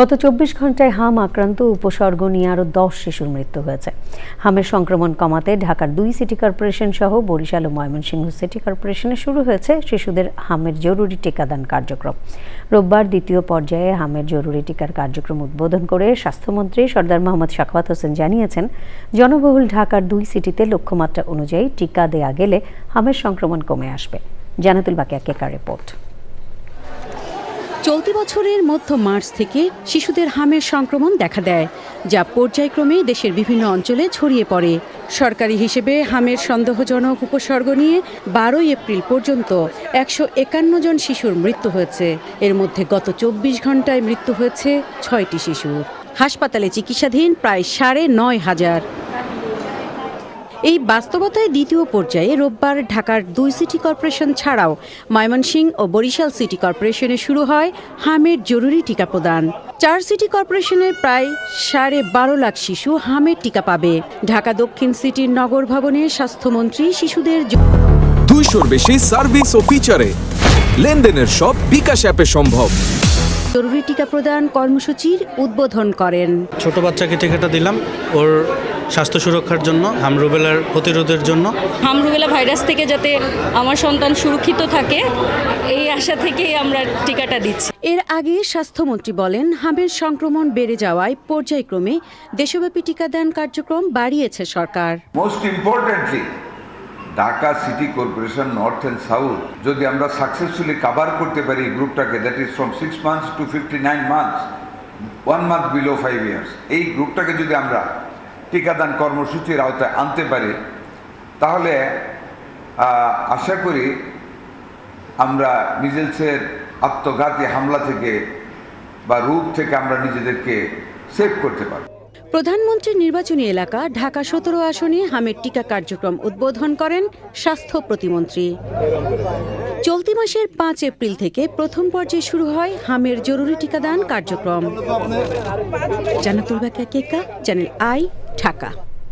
গত ২৪ ঘন্টায় হাম আক্রান্ত উপসর্গ নিয়ে আরও ১০ শিশুর মৃত্যু হয়েছে। হামের সংক্রমণ কমাতে ঢাকার ২ সিটি কর্পোরেশন সহ বরিশাল ও ময়মনসিংহ সিটি কর্পোরেশনে শুরু হয়েছে শিশুদের হামের জরুরি টিকাদান কার্যক্রম। রোববার দ্বিতীয় পর্যায়ে হামের জরুরি টিকার কার্যক্রম উদ্বোধন করে স্বাস্থ্যমন্ত্রী সরদার মোহাম্মদ সাখাওয়াত হোসেন জানিয়েছেন, জনবহুল ঢাকার ২ সিটিতে লক্ষ্যমাত্রা অনুযায়ী টিকা দেয়া গেলে হামের সংক্রমণ কমে আসবে। জান্নাতুল বাকিয়া কেকার রিপোর্ট। চলতি বছরের মধ্য মার্চ থেকে শিশুদের হামের সংক্রমণ দেখা দেয়, যা পর্যায়ক্রমে দেশের বিভিন্ন অঞ্চলে ছড়িয়ে পড়ে। সরকারি হিসেবে হামের সন্দেহজনক উপসর্গ নিয়ে ১২ এপ্রিল পর্যন্ত ১৫১ জন শিশুর মৃত্যু হয়েছে। এর মধ্যে গত ২৪ ঘন্টায় মৃত্যু হয়েছে ৬টি শিশুর। হাসপাতালে চিকিৎসাধীন প্রায় ৯,৫০০। এই বাস্তবতায় দ্বিতীয় পর্যায়ে রোববার ঢাকার ২ সিটি কর্পোরেশন ছাড়াও ময়মনসিংহ ও বরিশাল সিটি কর্পোরেশনে শুরু হয় হামের জরুরি টিকা প্রদান। ৪ সিটি কর্পোরেশনের প্রায় ১২.৫ লাখ শিশু হামের টিকা পাবে। ঢাকা দক্ষিণ সিটির নগর ভবনে স্বাস্থ্যমন্ত্রী শিশুদের ২০০-র বেশি সার্ভিস ও ফিচারে লেনদেনের সব বিকাশ অ্যাপে সম্ভব। জরুরি টিকা প্রদান কর্মসূচির উদ্বোধন করেন। ছোট বাচ্চাকে টিকাটা দিলাম ওর স্বাস্থ্য সুরক্ষার জন্য, হামরুবেলার প্রতিরোধের জন্য। হামরুবেলা ভাইরাস থেকে যাতে আমার সন্তান সুরক্ষিত থাকে, এই আশা থেকেই আমরা টিকাটা দিচ্ছি। এর আগে স্বাস্থ্যমন্ত্রী বলেন, হামের সংক্রমণ বেড়ে যাওয়ায় পর্যায়ক্রমে দেশব্যাপী টিকাদান কার্যক্রম বাড়িয়েছে সরকার। Most importantly Dhaka city corporation north and south যদি আমরা সাকসেসফুলি কভার করতে পারি গ্রুপটাকে, that is from 6 months to 59 months, 1 month below 5 years, এই গ্রুপটাকে যদি আমরা টিকাদান কর্মসূচির আওতায় আনতে পারি, তাহলে আশা করি আমরা মিজেলসের আত্মঘাতী হামলা থেকে বা রোগ থেকে আমরা নিজেদেরকে সেভ করতে পারব। প্রধানমন্ত্রীর নির্বাচনী এলাকা ঢাকা ১৭ আসনে হামের টিকা কার্যক্রম উদ্বোধন করেন স্বাস্থ্য প্রতিমন্ত্রী। চলতি মাসের ৫ এপ্রিল থেকে প্রথম পর্যায়ে শুরু হয় হামের জরুরি টিকাদান কার্যক্রম। জান্নাতুল বাকিয়া কেকা, চ্যানেল আই, ঢাকা।